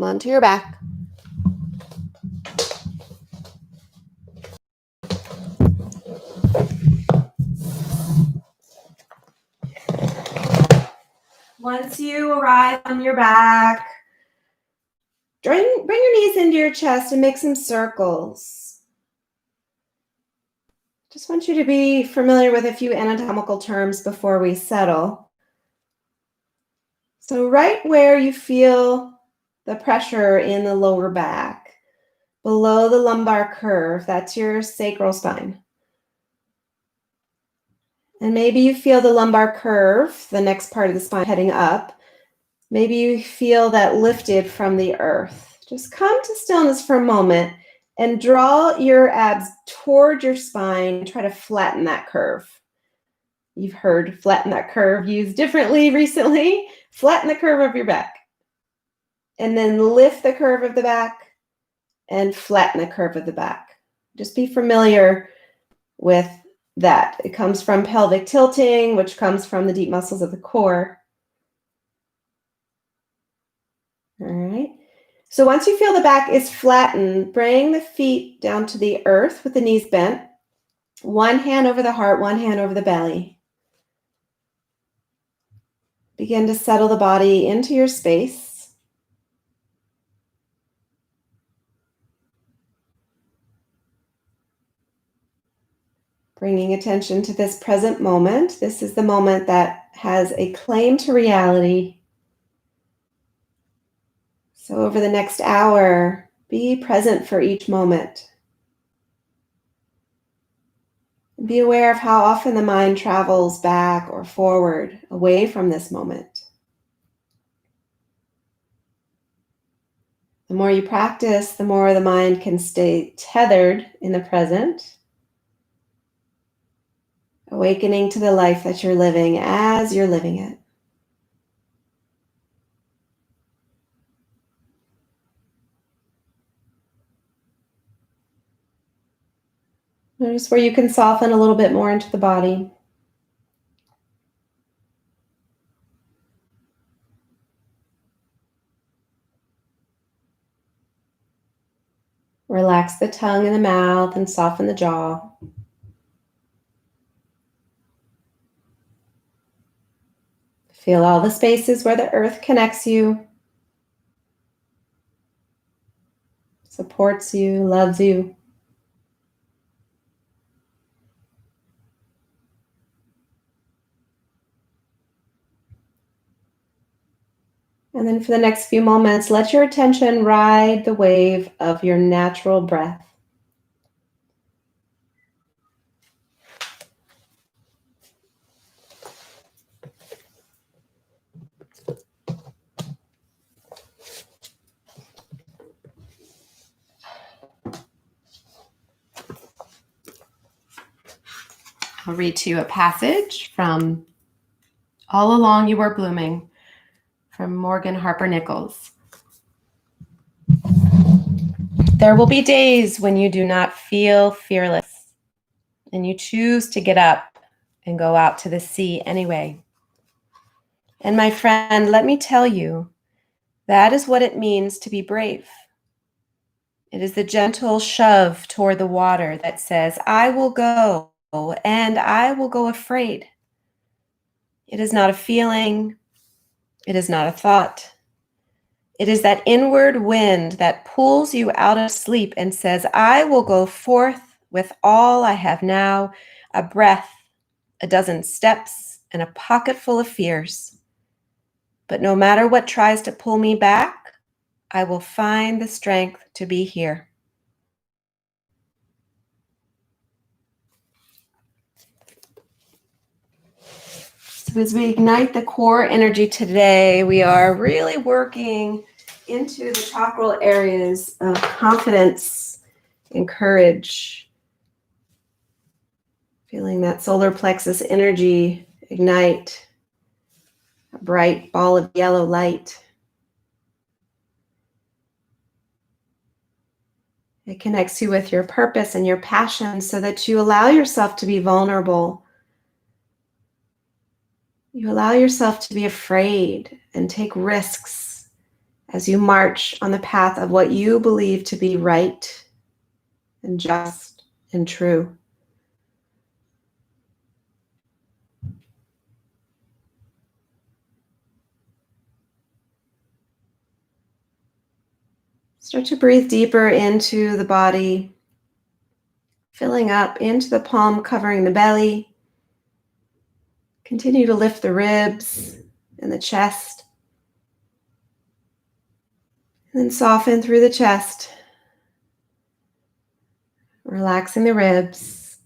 onto your back. Once you arrive on your back, bring your knees into your chest and make some circles. Just want you to be familiar with a few anatomical terms before we settle. So right where you feel the pressure in the lower back, below the lumbar curve, that's your sacral spine. And maybe you feel the lumbar curve, the next part of the spine heading up. Maybe you feel that lifted from the earth. Just come to stillness for a moment and draw your abs toward your spine and try to flatten that curve. You've heard flatten that curve used differently recently. Flatten the curve of your back. And then lift the curve of the back and flatten the curve of the back. Just be familiar with that. It comes from pelvic tilting, which comes from the deep muscles of the core. All right. So once you feel the back is flattened, bring the feet down to the earth with the knees bent. One hand over the heart, one hand over the belly. Begin to settle the body into your space. Bringing attention to this present moment. This is the moment that has a claim to reality. So over the next hour, be present for each moment. Be aware of how often the mind travels back or forward, away from this moment. The more you practice, the more the mind can stay tethered in the present, awakening to the life that you're living as you're living it. Notice where you can soften a little bit more into the body. Relax the tongue and the mouth and soften the jaw. Feel all the spaces where the earth connects you, supports you, loves you. And then for the next few moments, let your attention ride the wave of your natural breath. I'll read to you a passage from All Along You Were Blooming from Morgan Harper Nichols. There will be days when you do not feel fearless and you choose to get up and go out to the sea anyway. And my friend, let me tell you, that is what it means to be brave. It is the gentle shove toward the water that says, I will go and I will go afraid. It is not a feeling. It is not a thought. It is that inward wind that pulls you out of sleep and says, I will go forth with all I have now, a breath, a dozen steps, and a pocket full of fears. But no matter what tries to pull me back, I will find the strength to be here. So as we ignite the core energy today, we are really working into the chakral areas of confidence and courage. Feeling that solar plexus energy ignite, a bright ball of yellow light. It connects you with your purpose and your passion so that you allow yourself to be vulnerable. You allow yourself to be afraid and take risks as you march on the path of what you believe to be right and just and true. Start to breathe deeper into the body, filling up into the palm, covering the belly. Continue to lift the ribs and the chest. And then soften through the chest, relaxing the ribs,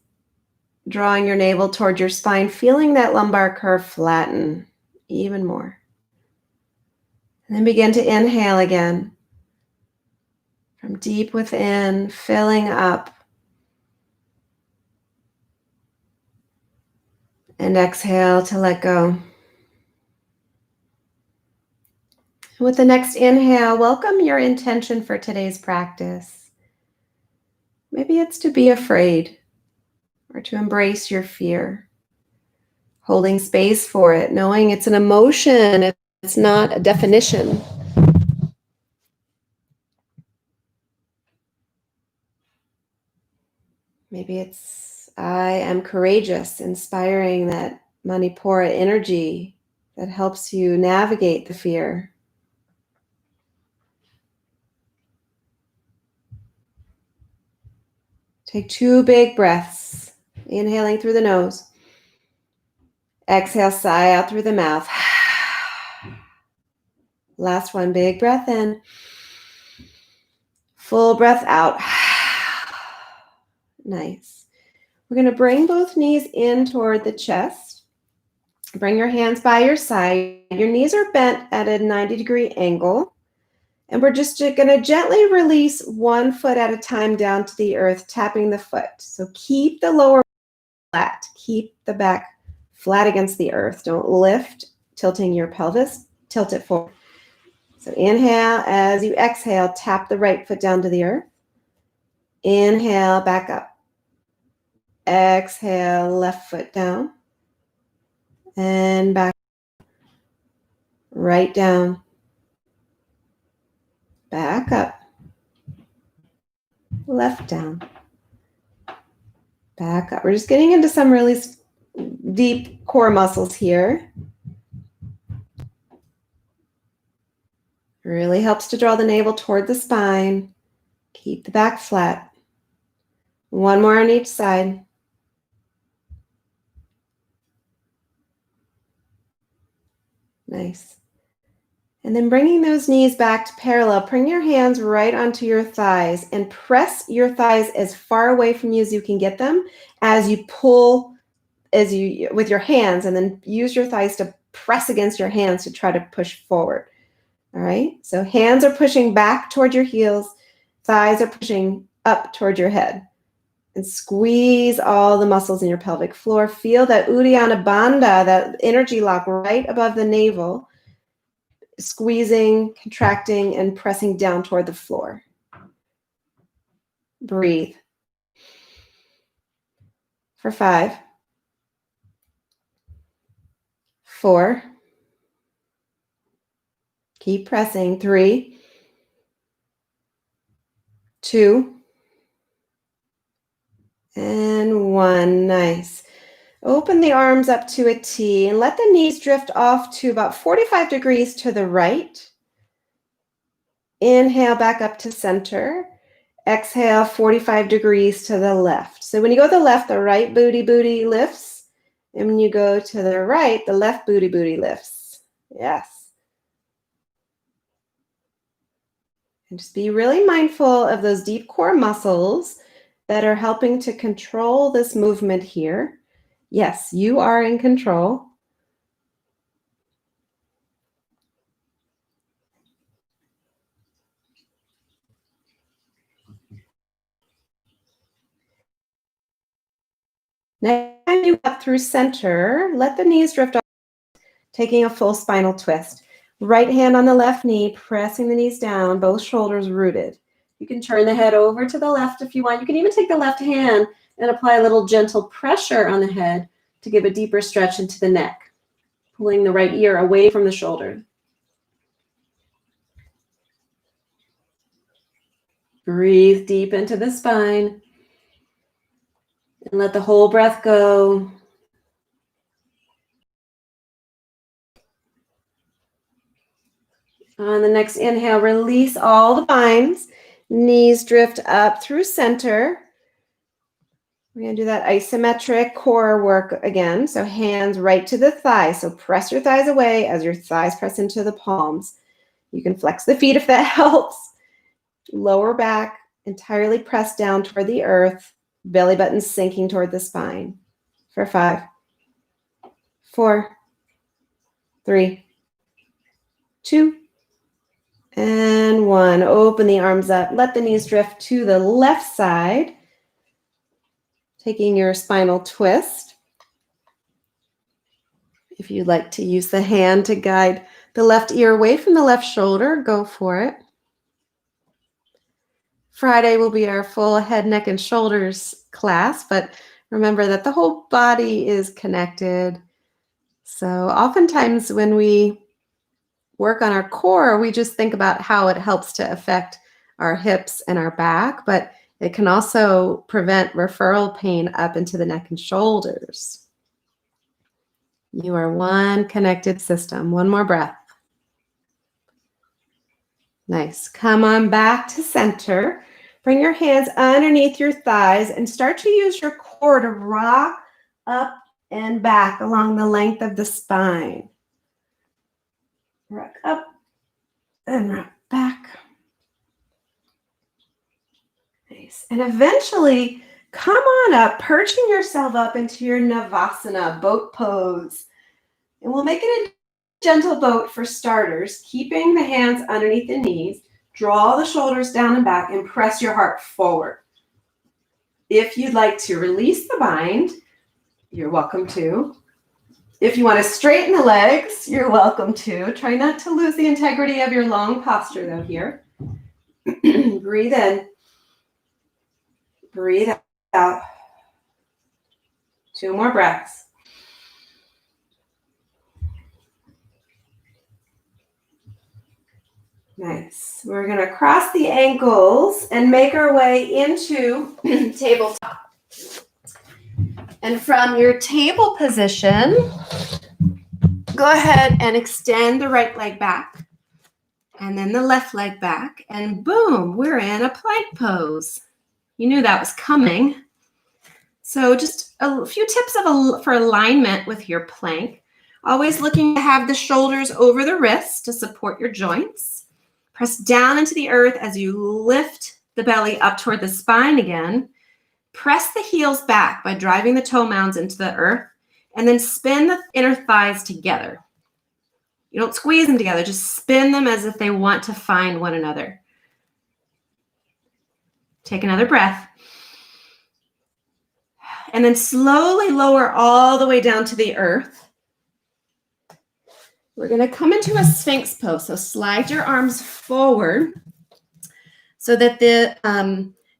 drawing your navel toward your spine, feeling that lumbar curve flatten even more. And then begin to inhale again from deep within, filling up. And exhale to let go. With the next inhale, welcome your intention for today's practice. Maybe it's to be afraid or to embrace your fear. Holding space for it, knowing it's an emotion, it's not a definition. Maybe it's I am courageous, inspiring that Manipura energy that helps you navigate the fear. Take 2 big breaths, inhaling through the nose. Exhale, sigh out through the mouth. Last one, big breath in. Full breath out. Nice. We're going to bring both knees in toward the chest. Bring your hands by your side. Your knees are bent at a 90-degree angle. And we're just going to gently release one foot at a time down to the earth, tapping the foot. So keep the lower flat. Keep the back flat against the earth. Don't lift, tilting your pelvis. Tilt it forward. So inhale. As you exhale, tap the right foot down to the earth. Inhale, back up. Exhale, left foot down. And back. Right down. Back up. Left down. Back up. We're just getting into some really deep core muscles here. Really helps to draw the navel toward the spine. Keep the back flat. One more on each side. Nice. And then bringing those knees back to parallel, bring your hands right onto your thighs and press your thighs as far away from you as you can get them as you pull with your hands, and then use your thighs to press against your hands to try to push forward. All right. So hands are pushing back toward your heels. Thighs are pushing up toward your head. And squeeze all the muscles in your pelvic floor. Feel that Uddiyana Bandha, that energy lock right above the navel, squeezing, contracting, and pressing down toward the floor. Breathe. For 5, 4. Keep pressing. 3, 2, and 1. Nice. Open the arms up to a T and let the knees drift off to about 45 degrees to the right. Inhale back up to center. Exhale 45 degrees to the left. So when you go to the left, the right booty lifts. And when you go to the right, the left booty lifts. Yes. And just be really mindful of those deep core muscles that are helping to control this movement here. Yes, you are in control. Next time you up through center, let the knees drift off, taking a full spinal twist. Right hand on the left knee, pressing the knees down, both shoulders rooted. You can turn the head over to the left if you want. You can even take the left hand and apply a little gentle pressure on the head to give a deeper stretch into the neck, pulling the right ear away from the shoulder. Breathe deep into the spine and let the whole breath go. On the next inhale, release all the binds. Knees drift up through center. We're going to do that isometric core work again. So hands right to the thighs. So press your thighs away as your thighs press into the palms. You can flex the feet if that helps. Lower back entirely pressed down toward the earth. Belly button sinking toward the spine. For 5, 4, 3, 2, and 1. Open the arms up. Let the knees drift to the left side. Taking your spinal twist. If you'd like to use the hand to guide the left ear away from the left shoulder, go for it. Friday will be our full head, neck, and shoulders class, but remember that the whole body is connected. So oftentimes when we work on our core, we just think about how it helps to affect our hips and our back, but it can also prevent referral pain up into the neck and shoulders. You are one connected system. One more breath. Nice. Come on back to center. Bring your hands underneath your thighs and start to use your core to rock up and back along the length of the spine. Rock up and rock back. Nice. And eventually, come on up, perching yourself up into your Navasana, boat pose. And we'll make it a gentle boat for starters, keeping the hands underneath the knees. Draw the shoulders down and back and press your heart forward. If you'd like to release the bind, you're welcome to. If you want to straighten the legs, you're welcome to. Try not to lose the integrity of your long posture though here. Breathe in. Breathe out. 2 more breaths. Nice. We're going to cross the ankles and make our way into tabletop. And from your table position, go ahead and extend the right leg back and then the left leg back, and boom, we're in a plank pose. You knew that was coming. So just a few tips for alignment with your plank. Always looking to have the shoulders over the wrists to support your joints. Press down into the earth as you lift the belly up toward the spine again. Press the heels back by driving the toe mounds into the earth, and then spin the inner thighs together. You don't squeeze them together, just spin them as if they want to find one another. Take another breath. And then slowly lower all the way down to the earth. We're going to come into a Sphinx pose. So slide your arms forward so that the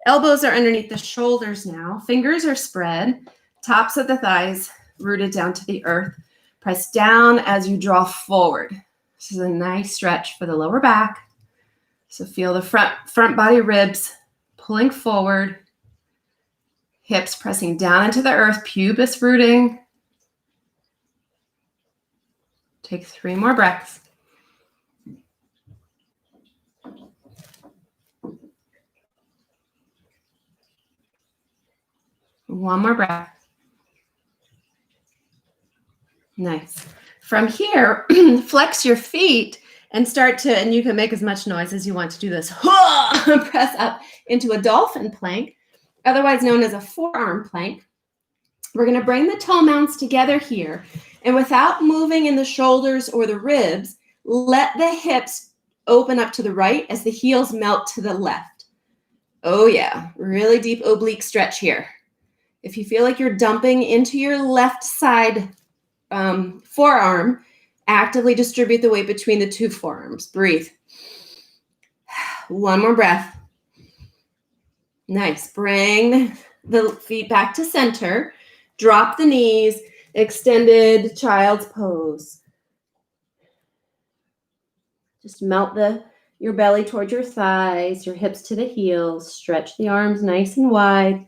elbows are underneath the shoulders now. Fingers are spread. Tops of the thighs rooted down to the earth. Press down as you draw forward. This is a nice stretch for the lower back. So feel the front body ribs pulling forward. Hips pressing down into the earth, pubis rooting. Take 3 more breaths. One more breath. Nice. From here, flex your feet and start to, and you can make as much noise as you want to do this. Press up into a dolphin plank, otherwise known as a forearm plank. We're going to bring the toe mounds together here. And without moving in the shoulders or the ribs, let the hips open up to the right as the heels melt to the left. Oh yeah, really deep oblique stretch here. If you feel like you're dumping into your left side forearm, actively distribute the weight between the 2 forearms. Breathe. One more breath. Nice. Bring the feet back to center. Drop the knees. Extended child's pose. Just melt the your belly towards your thighs, your hips to the heels. Stretch the arms nice and wide,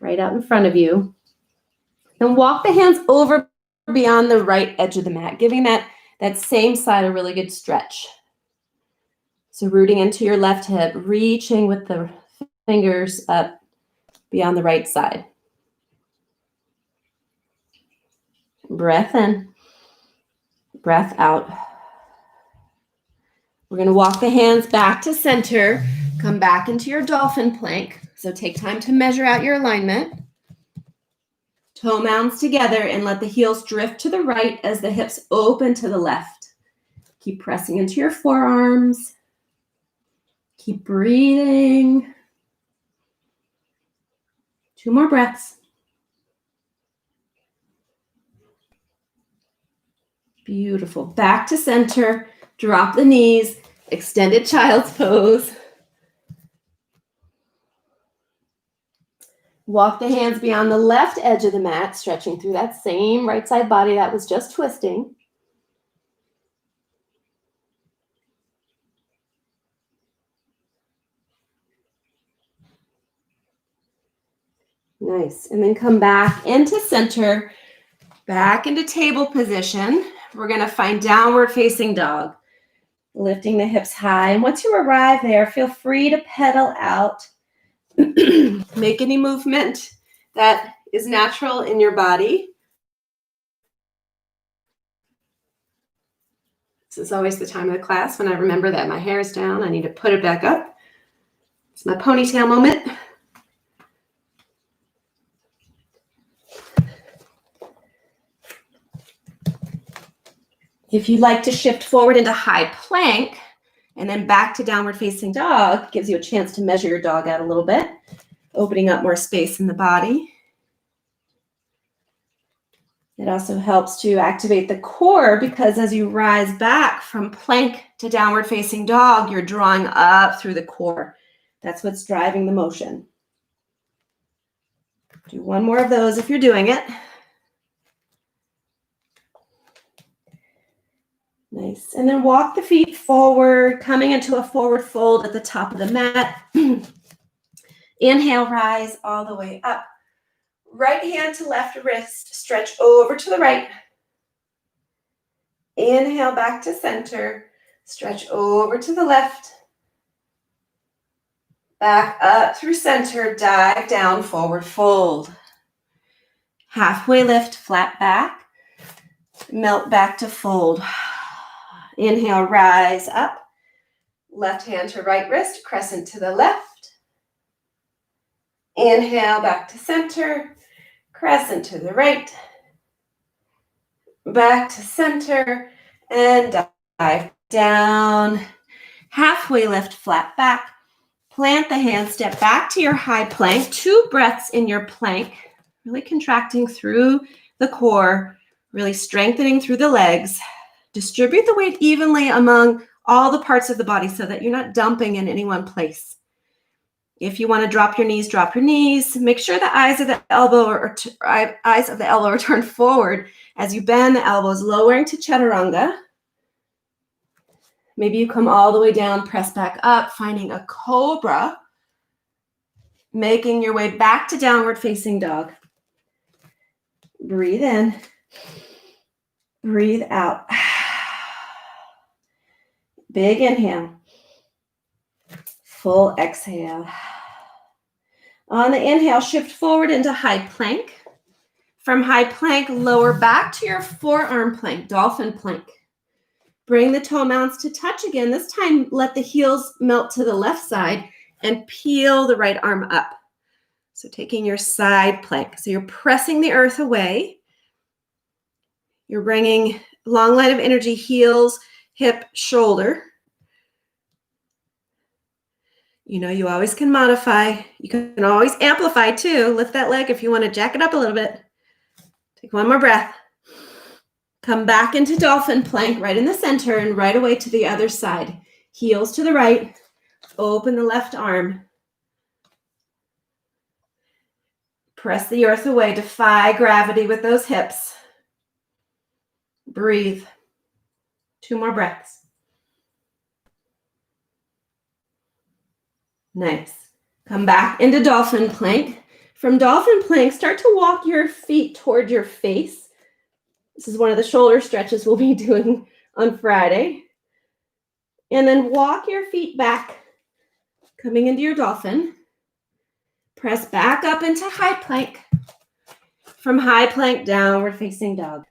right out in front of you. Then walk the hands over beyond the right edge of the mat, giving that same side a really good stretch. So rooting into your left hip, reaching with the fingers up beyond the right side. Breath in, breath out. We're going to walk the hands back to center, come back into your dolphin plank. So take time to measure out your alignment. Toe mounds together and let the heels drift to the right as the hips open to the left. Keep pressing into your forearms. Keep breathing. 2 more breaths. Beautiful. Back to center. Drop the knees. Extended child's pose. Walk the hands beyond the left edge of the mat, stretching through that same right side body that was just twisting. Nice. And then come back into center, back into table position. We're going to find downward facing dog, lifting the hips high. And once you arrive there, feel free to pedal out. Make any movement that is natural in your body. This is always the time of the class when I remember that my hair is down. I need to put it back up. It's my ponytail moment. If you'd like to shift forward into high plank and then back to downward facing dog, gives you a chance to measure your dog out a little bit, opening up more space in the body. It also helps to activate the core because as you rise back from plank to downward facing dog, you're drawing up through the core. That's what's driving the motion. Do 1 more of those if you're doing it. Nice. And then walk the feet forward, coming into a forward fold at the top of the mat. Inhale, rise all the way up. Right hand to left wrist, stretch over to the right. Inhale back to center, stretch over to the left. Back up through center, dive down, forward fold. Halfway lift, flat back, melt back to fold. Inhale, rise up. Left hand to right wrist, crescent to the left. Inhale, back to center, crescent to the right. Back to center, and dive down. Halfway lift, flat back. Plant the hands, step back to your high plank. 2 breaths in your plank, really contracting through the core, really strengthening through the legs. Distribute the weight evenly among all the parts of the body so that you're not dumping in any one place. If you want to drop your knees, drop your knees. Make sure the eyes of the elbow are turned forward as you bend the elbows, lowering to chaturanga. Maybe you come all the way down, press back up, finding a cobra, making your way back to downward facing dog. Breathe in, breathe out. Big inhale, full exhale. On the inhale, shift forward into high plank. From high plank, lower back to your forearm plank, dolphin plank. Bring the toe mounds to touch again. This time, let the heels melt to the left side and peel the right arm up. So taking your side plank. So you're pressing the earth away. You're bringing long line of energy, heels, hip, shoulder. You know, you always can modify. You can always amplify too. Lift that leg if you want to jack it up a little bit. Take 1 more breath. Come back into dolphin plank right in the center and right away to the other side. Heels to the right. Open the left arm. Press the earth away. Defy gravity with those hips. Breathe. 2 more breaths. Nice. Come back into dolphin plank. From dolphin plank, start to walk your feet toward your face. This is one of the shoulder stretches we'll be doing on Friday. And then walk your feet back, coming into your dolphin. Press back up into high plank. From high plank, downward facing dog.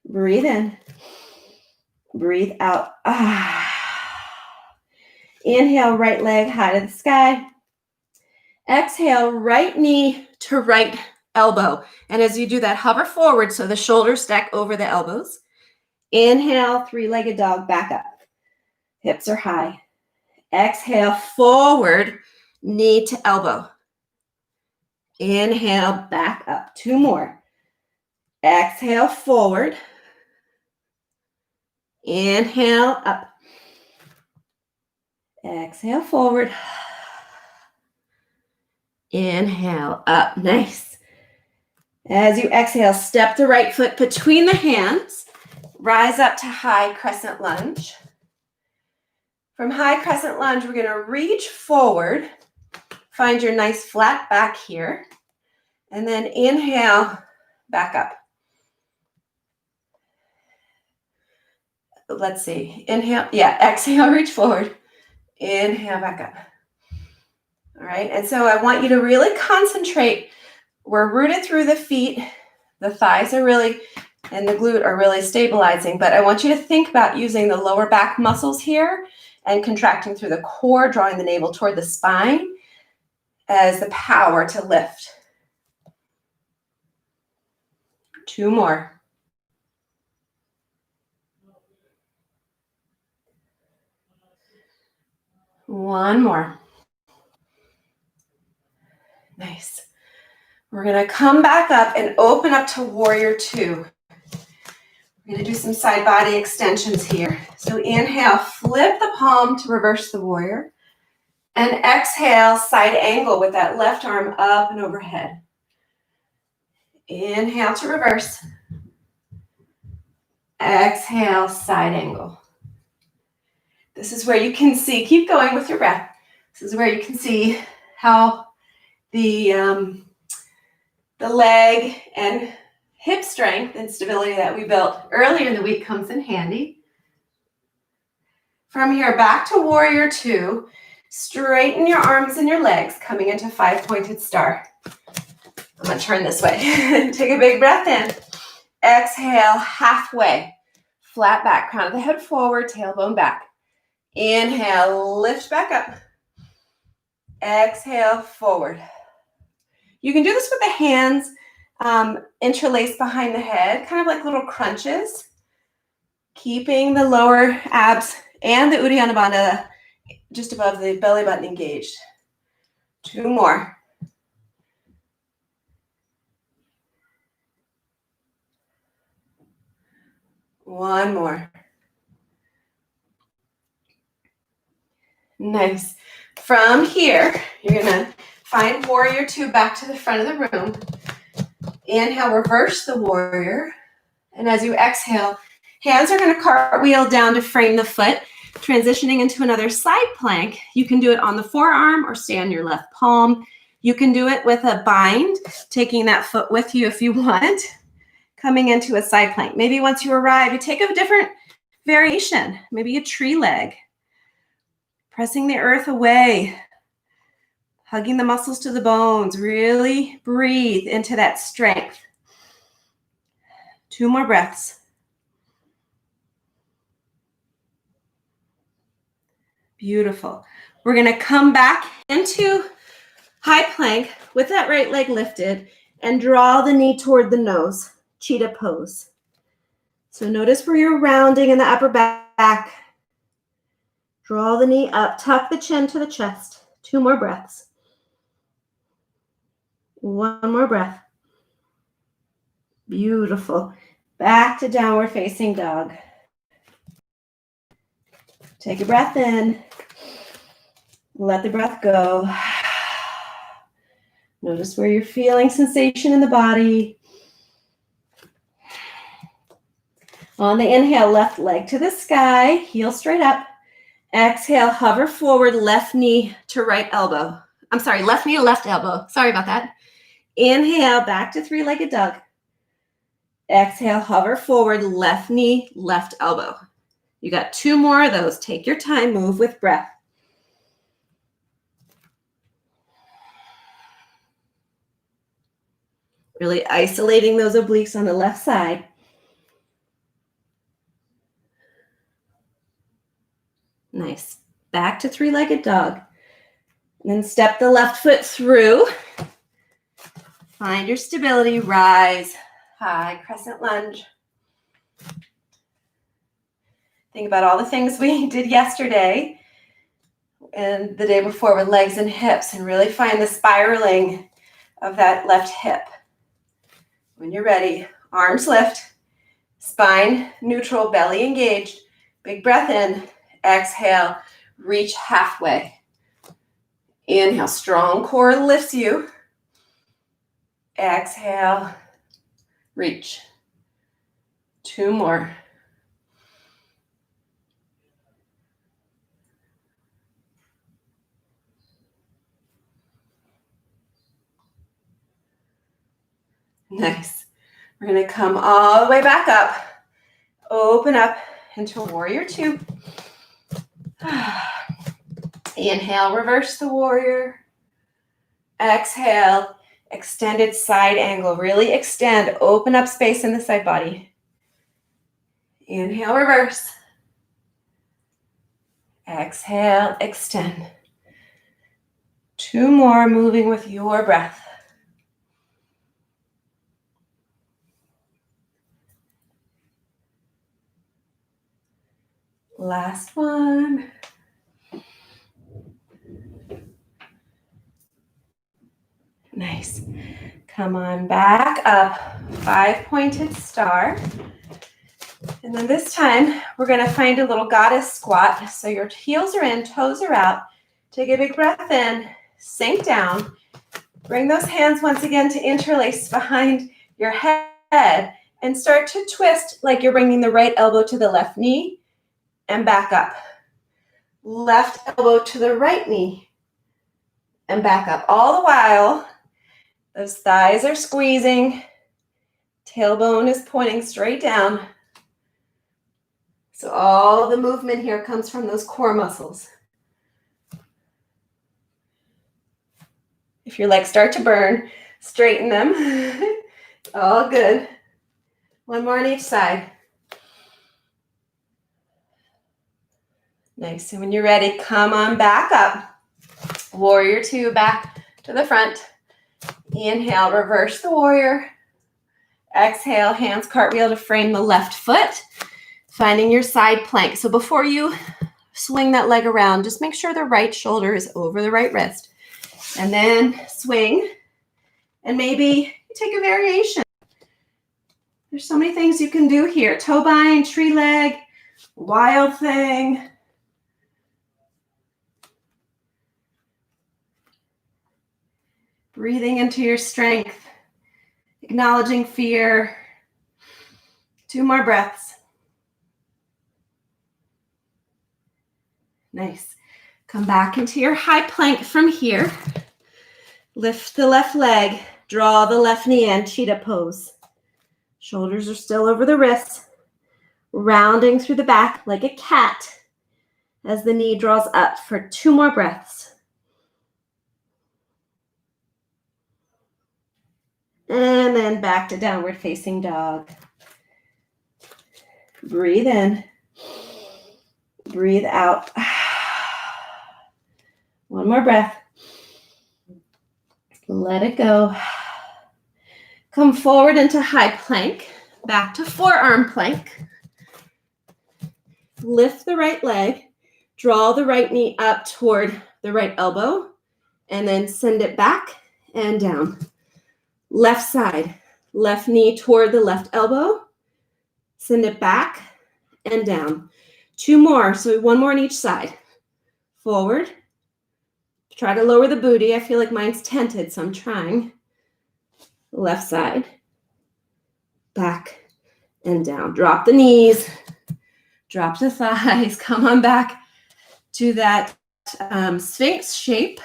Breathe in. Breathe out. Inhale, right leg high to the sky. Exhale, right knee to right elbow. And as you do that, hover forward so the shoulders stack over the elbows. Inhale, three-legged dog, back up. Hips are high. Exhale, forward, knee to elbow. Inhale, back up. Two more. Exhale, forward. Inhale, up. Exhale, forward. Inhale, up. Nice. As you exhale, step the right foot between the hands. Rise up to high crescent lunge. From high crescent lunge, we're going to reach forward. Find your nice flat back here. And then inhale, back up. Let's see. Inhale. Yeah, exhale, reach forward. Inhale, back up. All right. And so I want you to really concentrate. We're rooted through the feet. The thighs are really, and the glute are really stabilizing. But I want you to think about using the lower back muscles here and contracting through the core, drawing the navel toward the spine as the power to lift. Two more. One more. Nice. We're going to come back up and open up to warrior two. We're going to do some side body extensions here. So inhale, flip the palm to reverse the warrior. And exhale, side angle with that left arm up and overhead. Inhale to reverse. Exhale, side angle. This is where you can see, keep going with your breath. This is where you can see how the leg and hip strength and stability that we built earlier in the week comes in handy. From here, back to warrior two. Straighten your arms and your legs, coming into five-pointed star. I'm going to turn this way. Take a big breath in. Exhale, halfway. Flat back, crown of the head forward, tailbone back. Inhale, lift back up. Exhale, forward. You can do this with the hands interlaced behind the head, kind of like little crunches. Keeping the lower abs and the Uddiyana Bandha just above the belly button engaged. Two more. One more. Nice. From here, you're going to find warrior two back to the front of the room. Inhale, reverse the warrior. And as you exhale, hands are going to cartwheel down to frame the foot, transitioning into another side plank. You can do it on the forearm or stay on your left palm. You can do it with a bind, taking that foot with you if you want, coming into a side plank. Maybe once you arrive, you take a different variation, maybe a tree leg, pressing the earth away, hugging the muscles to the bones. Really breathe into that strength. Two more breaths. Beautiful. We're going to come back into high plank with that right leg lifted and draw the knee toward the nose, cheetah pose. So notice where you're rounding in the upper back. Draw the knee up, tuck the chin to the chest. Two more breaths. One more breath. Beautiful. Back to downward facing dog. Take a breath in. Let the breath go. Notice where you're feeling sensation in the body. On the inhale, left leg to the sky, heel straight up. Exhale, hover forward, left knee to right elbow. I'm sorry, left knee to left elbow. Sorry about that. Inhale, back to three-legged dog. Exhale, hover forward, left knee, left elbow. You got 2 more of those. Take your time, move with breath. Really isolating those obliques on the left side. Nice. Back to three-legged dog. And then step the left foot through. Find your stability, rise, high, crescent lunge. Think about all the things we did yesterday and the day before with legs and hips, and really find the spiraling of that left hip. When you're ready, arms lift, spine neutral, belly engaged. Big breath in, exhale, reach halfway. Inhale, strong core lifts you. Exhale, reach. 2 more. Nice. We're going to come all the way back up. Open up into warrior 2. Inhale, reverse the warrior. Exhale, extended side angle. Really extend, open up space in the side body. Inhale, reverse. Exhale, extend. 2 more, moving with your breath. Last one. Nice. Come on back up. 5-pointed star. And then this time, we're going to find a little goddess squat. So your heels are in, toes are out. Take a big breath in, sink down. Bring those hands once again to interlace behind your head and start to twist like you're bringing the right elbow to the left knee and back up. Left elbow to the right knee and back up. All the while, those thighs are squeezing. Tailbone is pointing straight down. So all the movement here comes from those core muscles. If your legs start to burn, straighten them. All good. 1 more on each side. Nice. And when you're ready, come on back up. Warrior 2, back to the front. Inhale, reverse the warrior. Exhale, hands cartwheel to frame the left foot. Finding your side plank. So before you swing that leg around, just make sure the right shoulder is over the right wrist. And then swing. And maybe take a variation. There's so many things you can do here. Toe bind, tree leg, wild thing. Breathing into your strength. Acknowledging fear. 2 more breaths. Nice. Come back into your high plank from here. Lift the left leg. Draw the left knee in, cheetah pose. Shoulders are still over the wrists. Rounding through the back like a cat as the knee draws up for 2 more breaths. And then back to downward facing dog. Breathe in. Breathe out. 1 more breath. Let it go. Come forward into high plank. Back to forearm plank. Lift the right leg. Draw the right knee up toward the right elbow. And then send it back and down. Left side. Left knee toward the left elbow. Send it back and down. 2 more. So 1 more on each side. Forward. Try to lower the booty. I feel like mine's tented, so I'm trying. Left side. Back and down. Drop the knees. Drop the thighs. Come on back to that Sphinx shape.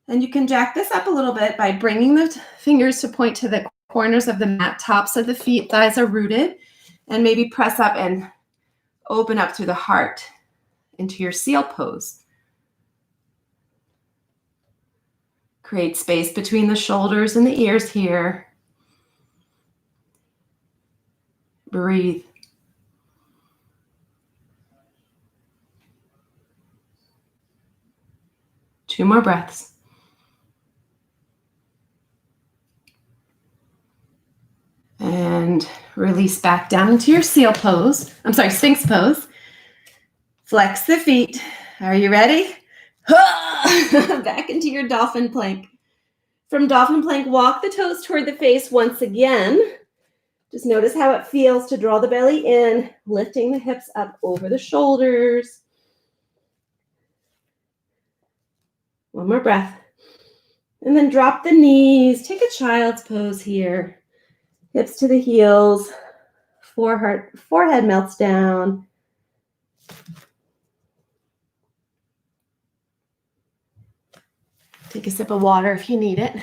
And you can jack this up a little bit by bringing the fingers to point to the corners of the mat. Tops of the feet, thighs are rooted, and maybe press up and open up through the heart into your seal pose. Create space between the shoulders and the ears here. Breathe. Two more breaths. And release back down into your seal pose. I'm sorry, Sphinx pose. Flex the feet. Are you ready? Back into your dolphin plank. From dolphin plank, walk the toes toward the face once again. Just notice how it feels to draw the belly in, lifting the hips up over the shoulders. One more breath. And then drop the knees. Take a child's pose here. Hips to the heels. Forehead melts down. Take a sip of water if you need it.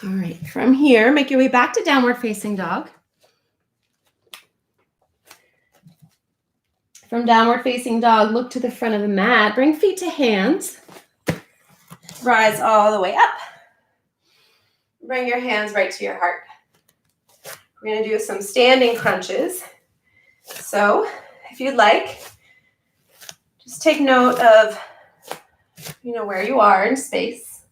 All right, from here, make your way back to downward facing dog. From downward facing dog, look to the front of the mat. Bring feet to hands. Rise all the way up. Bring your hands right to your heart. We're going to do some standing crunches. So if you'd like, just take note of, where you are in space.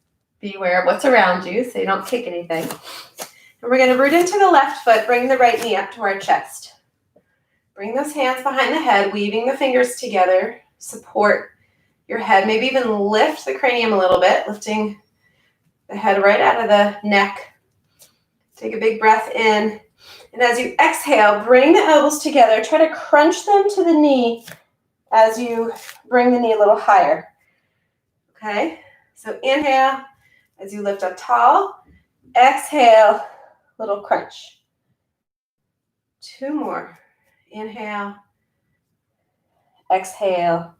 Be aware of what's around you so you don't kick anything. And we're going to root into the left foot, bring the right knee up to our chest. Bring those hands behind the head, weaving the fingers together. Support your head. Maybe even lift the cranium a little bit, lifting the head right out of the neck. Take a big breath in. And as you exhale, bring the elbows together. Try to crunch them to the knee as you bring the knee a little higher. Okay? So inhale as you lift up tall. Exhale, little crunch. Two more. Inhale. Exhale.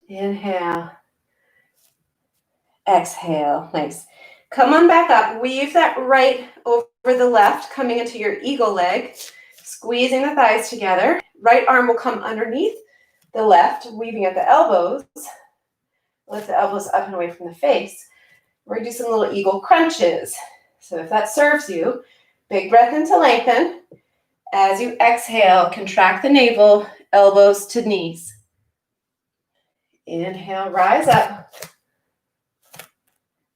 Inhale. Exhale. Nice. Come on back up. Weave that right over the left, coming into your eagle leg, squeezing the thighs together. Right arm will come underneath the left, weaving at the elbows. Lift the elbows up and away from the face. We're going to do some little eagle crunches. So if that serves you, big breath in to lengthen. As you exhale, contract the navel, elbows to knees. Inhale, rise up.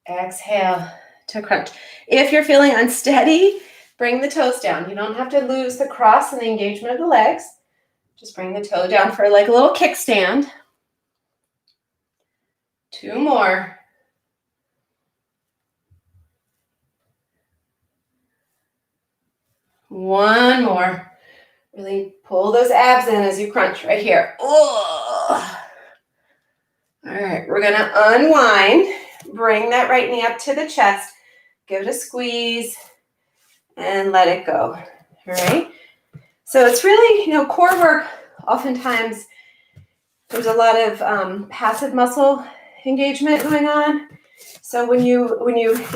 Exhale to crunch. If you're feeling unsteady, bring the toes down. You don't have to lose the cross and the engagement of the legs. Just bring the toe down for like a little kickstand. Two more. One more. Really pull those abs in as you crunch right here. Oh. All right, we're going to unwind. Bring that right knee up to the chest. Give it a squeeze and let it go. All right. So it's really, core work. Oftentimes there's a lot of passive muscle engagement going on. So when you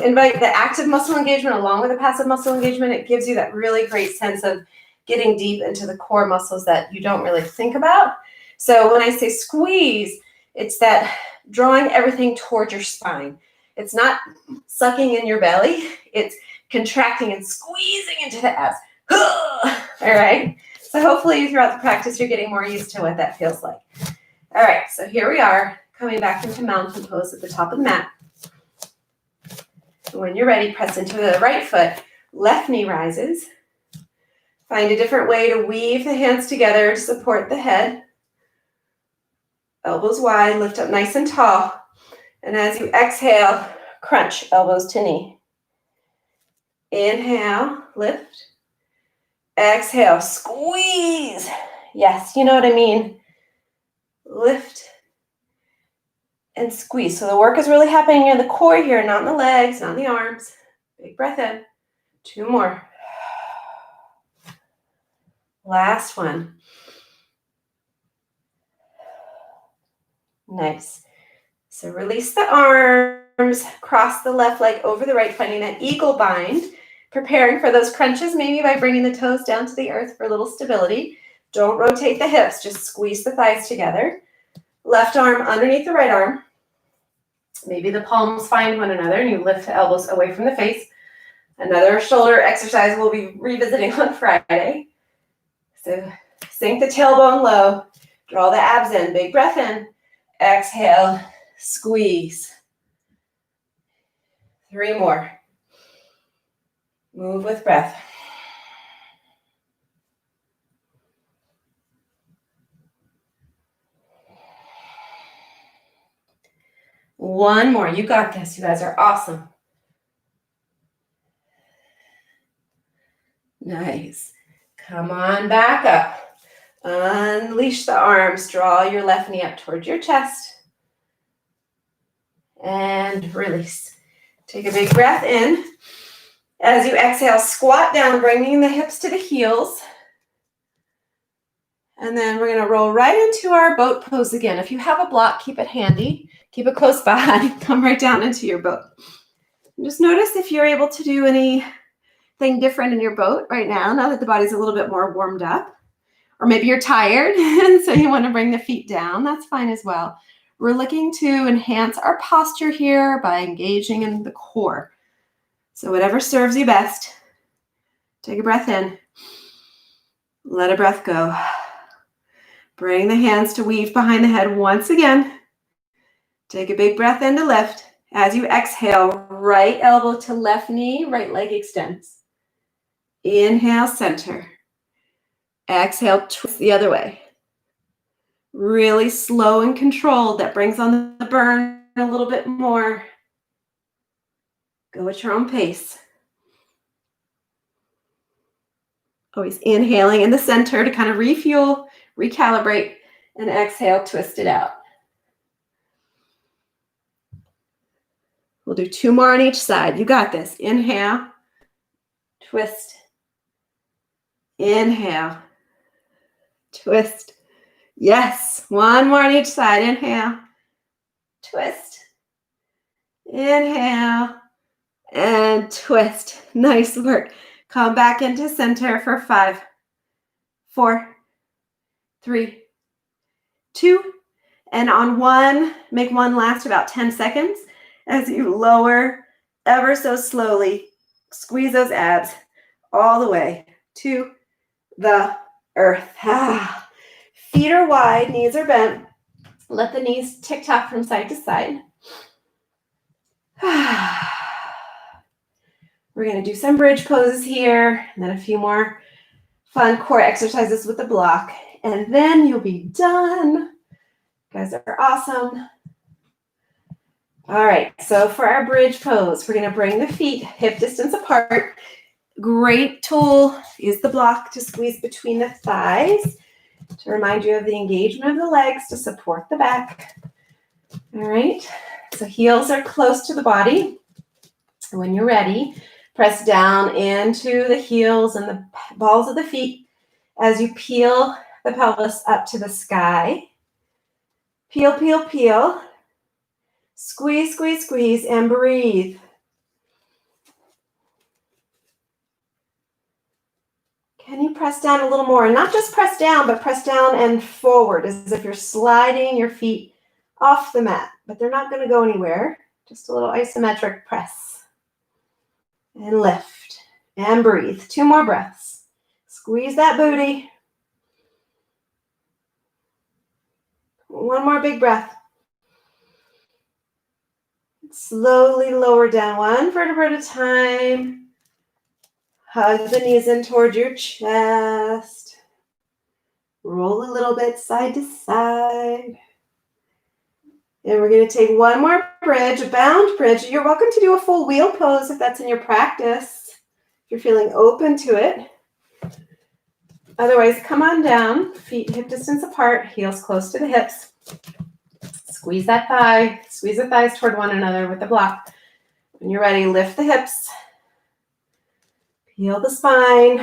invite the active muscle engagement along with the passive muscle engagement, it gives you that really great sense of getting deep into the core muscles that you don't really think about. So when I say squeeze, it's that drawing everything towards your spine. It's not sucking in your belly. It's contracting and squeezing into the abs. All right. So hopefully throughout the practice, you're getting more used to what that feels like. All right. So here we are coming back into mountain pose at the top of the mat. When you're ready, press into the right foot. Left knee rises. Find a different way to weave the hands together to support the head. Elbows wide, lift up nice and tall. And as you exhale, crunch elbows to knee. Inhale, lift. Exhale, squeeze. Yes, you know what I mean. Lift and squeeze. So the work is really happening in the core here, not in the legs, not in the arms. Big breath in. 2 more. Last one. Nice. So release the arms, cross the left leg over the right, finding that eagle bind, preparing for those crunches, maybe by bringing the toes down to the earth for a little stability. Don't rotate the hips, just squeeze the thighs together. Left arm underneath the right arm. Maybe the palms find one another and you lift the elbows away from the face. Another shoulder exercise we'll be revisiting on Friday. So sink the tailbone low, draw the abs in, big breath in, exhale, squeeze. 3 more. Move with breath. One more. You got this. You guys are awesome. Nice. Come on back up. Unleash the arms. Draw your left knee up towards your chest. And release. Take a big breath in. As you exhale, squat down, bringing the hips to the heels. And then we're going to roll right into our boat pose again. If you have a block, keep it handy. Keep it close by. Come right down into your boat. And just notice if you're able to do anything different in your boat right now that the body's a little bit more warmed up. Or maybe you're tired, and so you want to bring the feet down. That's fine as well. We're looking to enhance our posture here by engaging in the core. So whatever serves you best. Take a breath in. Let a breath go. Bring the hands to weave behind the head once again. Take a big breath in to lift. As you exhale, right elbow to left knee, right leg extends. Inhale, center. Exhale, twist the other way. Really slow and controlled. That brings on the burn a little bit more. Go at your own pace. Always inhaling in the center to kind of refuel, recalibrate, and exhale, twist it out. We'll do 2 more on each side. You got this. Inhale, twist, inhale, twist. Yes, 1 more on each side. Inhale, twist, inhale, and twist. Nice work. Come back into center for 5, 4, 3, 2, and on 1, make 1 last about 10 seconds. As you lower ever so slowly, squeeze those abs all the way to the earth. Feet are wide, knees are bent. Let the knees tick-tock from side to side. We're going to do some bridge poses here, and then a few more fun core exercises with the block, and then you'll be done. You guys are awesome. All right, so for our bridge pose, we're going to bring the feet hip distance apart. Great tool is the block to squeeze between the thighs to remind you of the engagement of the legs to support the back. All right, so heels are close to the body. When you're ready, press down into the heels and the balls of the feet as you peel the pelvis up to the sky. Peel, peel, peel. Squeeze, squeeze, squeeze, and breathe. Can you press down a little more? And not just press down, but press down and forward, as if you're sliding your feet off the mat. But they're not going to go anywhere. Just a little isometric press. And lift. And breathe. 2 more breaths. Squeeze that booty. 1 more big breath. Slowly lower down 1 vertebra at a time. Hug the knees in toward your chest. Roll a little bit side to side. And we're going to take 1 more bridge, a bound bridge. You're welcome to do a full wheel pose if that's in your practice, if you're feeling open to it. Otherwise, come on down, feet hip distance apart, heels close to the hips. Squeeze that thigh. Squeeze the thighs toward one another with the block. When you're ready, lift the hips. Peel the spine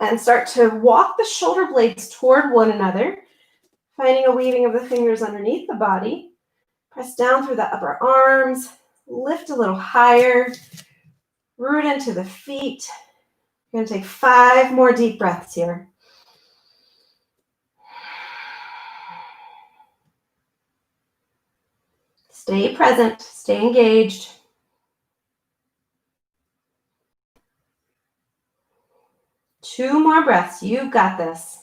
and start to walk the shoulder blades toward one another, finding a weaving of the fingers underneath the body. Press down through the upper arms. Lift a little higher. Root into the feet. You're going to take 5 more deep breaths here. Stay present. Stay engaged. Two more breaths. You've got this.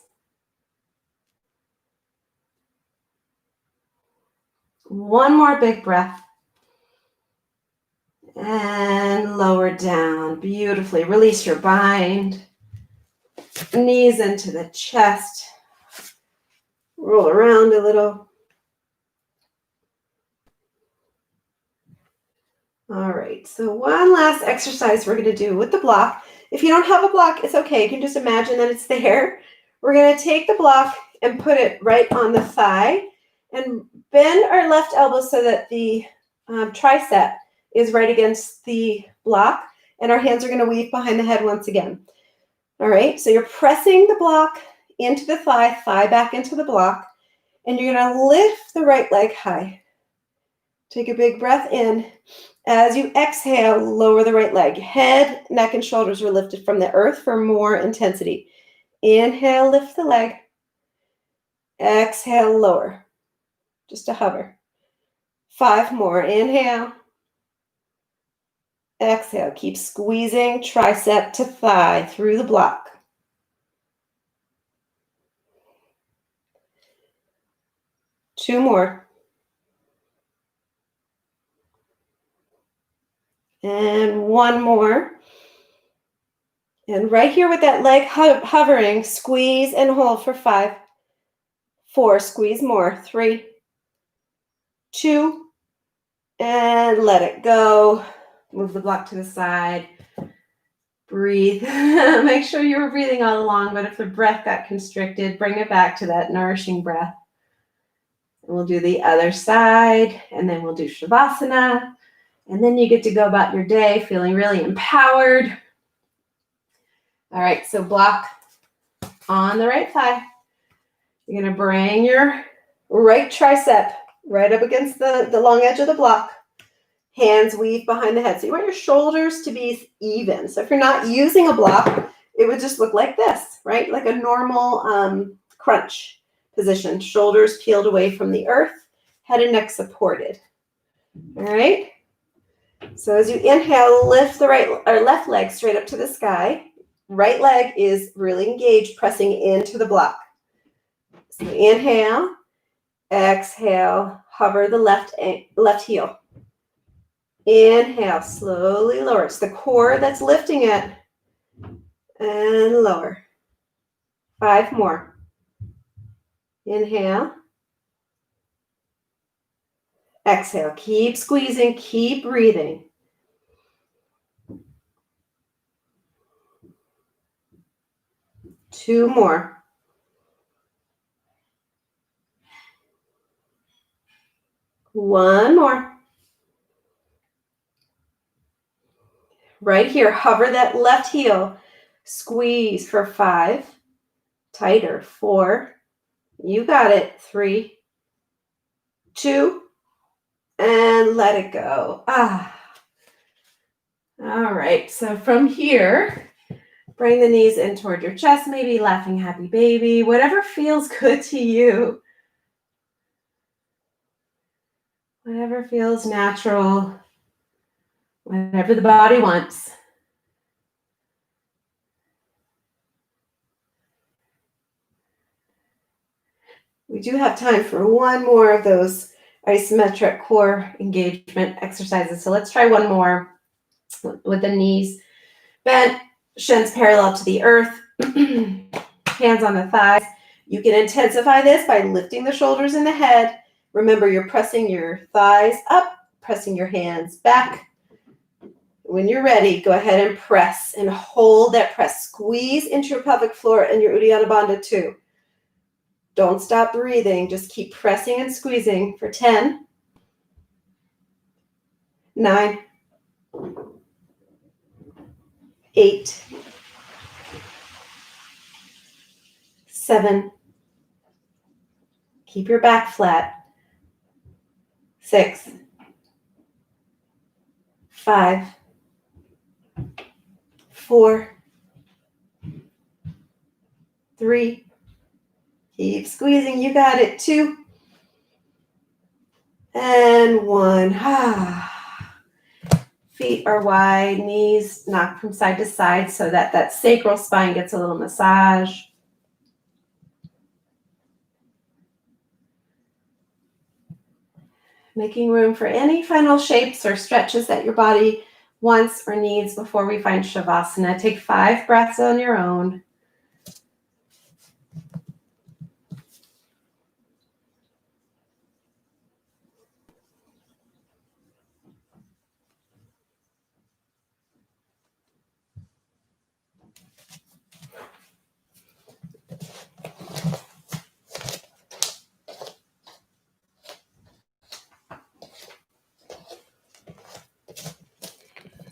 One more big breath. And lower down beautifully. Release your bind. Knees into the chest. Roll around a little. All right, so one last exercise we're going to do with the block. If you don't have a block, it's okay. You can just imagine that it's there. We're going to take the block and put it right on the thigh and bend our left elbow so that the tricep is right against the block, and our hands are going to weave behind the head once again. All right, so you're pressing the block into the thigh, thigh back into the block, and you're going to lift the right leg high. Take a big breath in. As you exhale, lower the right leg. Head, neck, and shoulders are lifted from the earth for more intensity. Inhale, lift the leg. Exhale, lower. Just a hover. 5 more. Inhale. Exhale. Keep squeezing tricep to thigh through the block. Two more. And one more. And right here with that leg hovering, squeeze and hold for 5, 4, squeeze more, 3, 2, and let it go. Move the block to the side. Breathe. Make sure you were breathing all along, but if the breath got constricted, bring it back to that nourishing breath. And we'll do the other side, and then we'll do Shavasana. And then you get to go about your day feeling really empowered. All right, so block on the right thigh. You're going to bring your right tricep right up against the long edge of the block. Hands weave behind the head. So you want your shoulders to be even. So if you're not using a block, it would just look like this, right? Like a normal crunch position. Shoulders peeled away from the earth, head and neck supported. All right. So as you inhale, lift the right or left leg straight up to the sky. Right leg is really engaged, pressing into the block. So inhale, exhale, hover the left heel. Inhale, slowly lower. It's the core that's lifting it. And lower. 5 more. Inhale. Exhale. Keep squeezing. Keep breathing. Two more. One more. Right here, hover that left heel. Squeeze for 5. Tighter. 4. You got it. 3, 2, and let it go. All right, so from here, bring the knees in toward your chest, maybe laughing happy baby, whatever feels good to you. Whatever feels natural, whatever the body wants. We do have time for one more of those isometric core engagement exercises. So let's try one more with the knees bent, shins parallel to the earth, hands on the thighs. You can intensify this by lifting the shoulders and the head. Remember, you're pressing your thighs up, pressing your hands back. When you're ready, go ahead and press and hold that press. Squeeze into your pelvic floor and your Uddiyana Bandha too. Don't stop breathing. Just keep pressing and squeezing for 10, 9, 8, 7, keep your back flat, 6, 5, 4, 3, keep squeezing, you got it, 2, and 1. Feet are wide, knees knocked from side to side so that that sacral spine gets a little massage. Making room for any final shapes or stretches that your body wants or needs before we find Shavasana. Take 5 breaths on your own.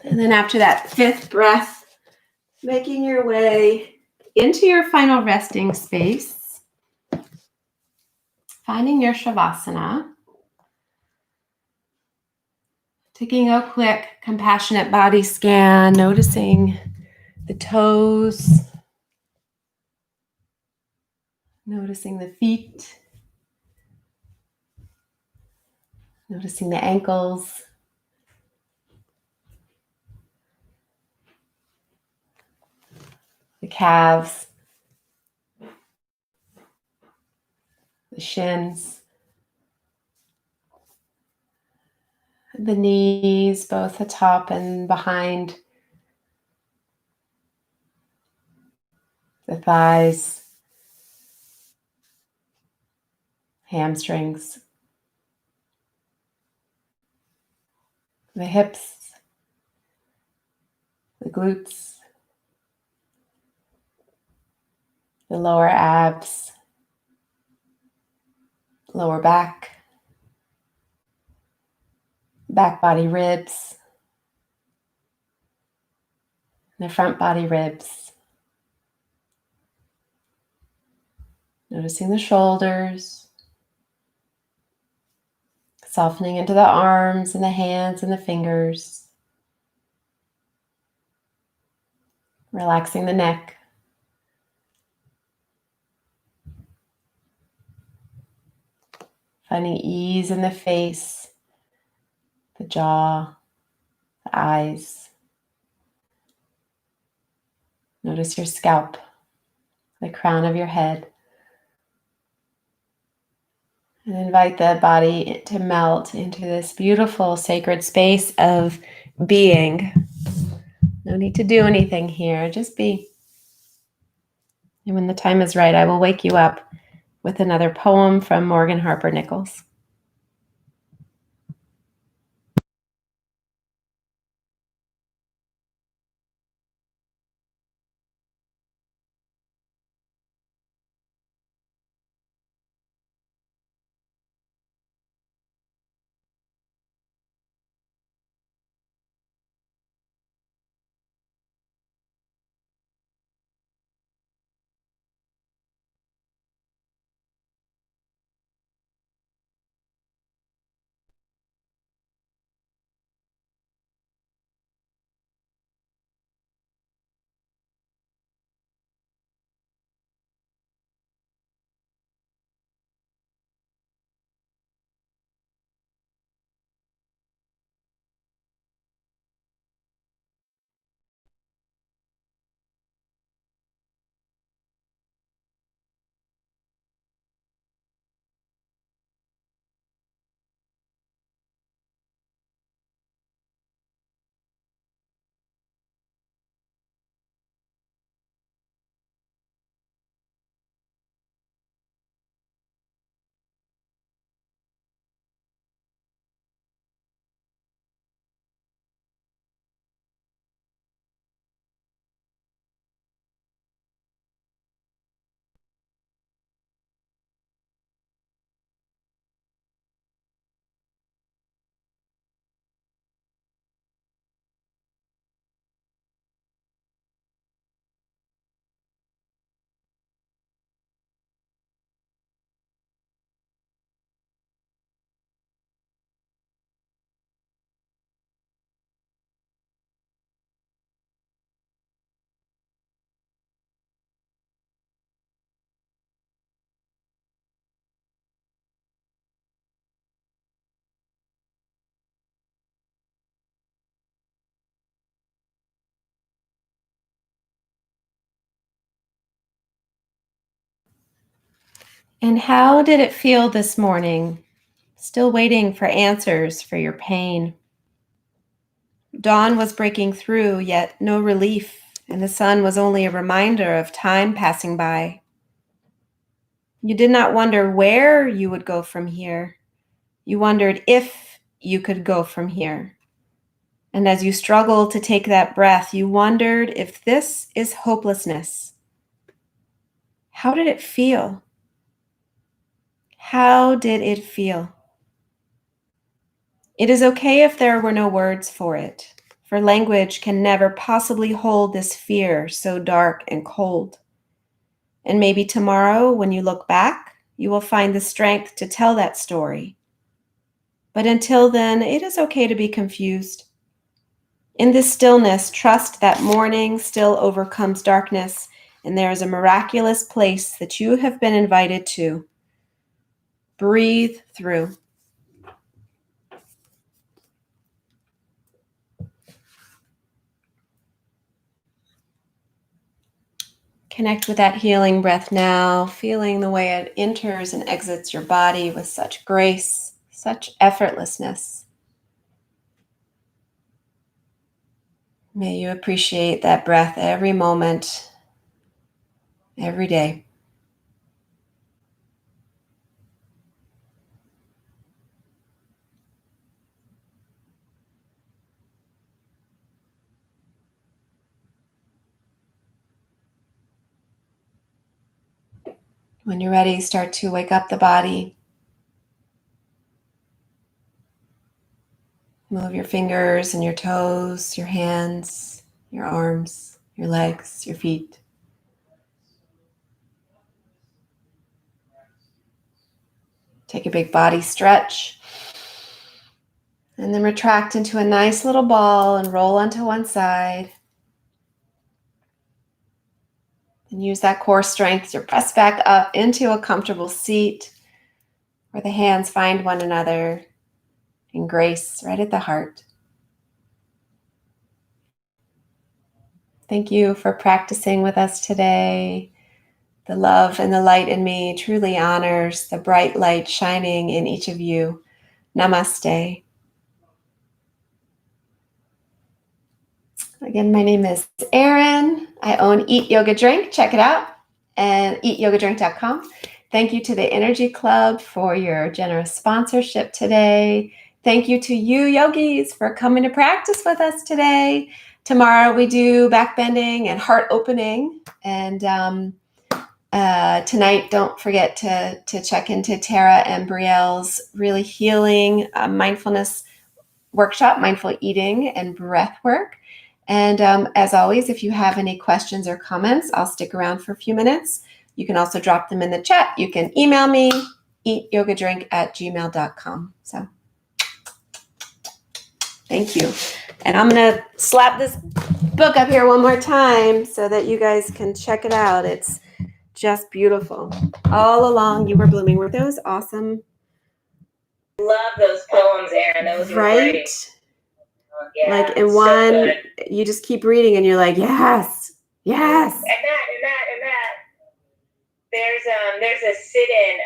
And then after that 5th breath, making your way into your final resting space, finding your Shavasana, taking a quick compassionate body scan, noticing the toes, noticing the feet, noticing the ankles, the calves, the shins, the knees, both the top and behind, the thighs, hamstrings, the hips, the glutes, the lower abs, lower back, back body ribs, the front body ribs. Noticing the shoulders, softening into the arms and the hands and the fingers, relaxing the neck. Finding ease in the face, the jaw, the eyes. Notice your scalp, the crown of your head. And invite the body to melt into this beautiful sacred space of being. No need to do anything here, just be. And when the time is right, I will wake you up with another poem from Morgan Harper Nichols. And how did it feel this morning? Still waiting for answers for your pain. Dawn was breaking through, yet no relief, and the sun was only a reminder of time passing by. You did not wonder where you would go from here. You wondered if you could go from here. And as you struggled to take that breath, you wondered if this is hopelessness. How did it feel? How did it feel? It is okay if there were no words for it, for language can never possibly hold this fear so dark and cold. And maybe tomorrow, when you look back, you will find the strength to tell that story. But until then, it is okay to be confused. In this stillness, trust that morning still overcomes darkness, and there is a miraculous place that you have been invited to. Breathe through. Connect with that healing breath now, feeling the way it enters and exits your body with such grace, such effortlessness. May you appreciate that breath every moment, every day. When you're ready, start to wake up the body. Move your fingers and your toes, your hands, your arms, your legs, your feet. Take a big body stretch. And then retract into a nice little ball and roll onto one side. And use that core strength to press back up into a comfortable seat where the hands find one another in grace right at the heart. Thank you for practicing with us today. The love and the light in me truly honors the bright light shining in each of you. Namaste. Again, my name is Erin. I own Eat Yoga Drink. Check it out and eatyogadrink.com. Thank you to the Energy Club for your generous sponsorship today. Thank you to you yogis for coming to practice with us today. Tomorrow we do back bending and heart opening. And tonight, don't forget to check into Tara and Brielle's really healing mindfulness workshop, mindful eating and breath work. And as always, if you have any questions or comments, I'll stick around for a few minutes. You can also drop them in the chat. You can email me, eatyogadrink@gmail.com. So thank you. And I'm going to slap this book up here one more time so that you guys can check it out. It's just beautiful. All along you were blooming. Were those awesome? Love those poems, Erin. Those were great. Yeah, like in one, so you just keep reading and you're like, yes, yes. And that. There's a sit-in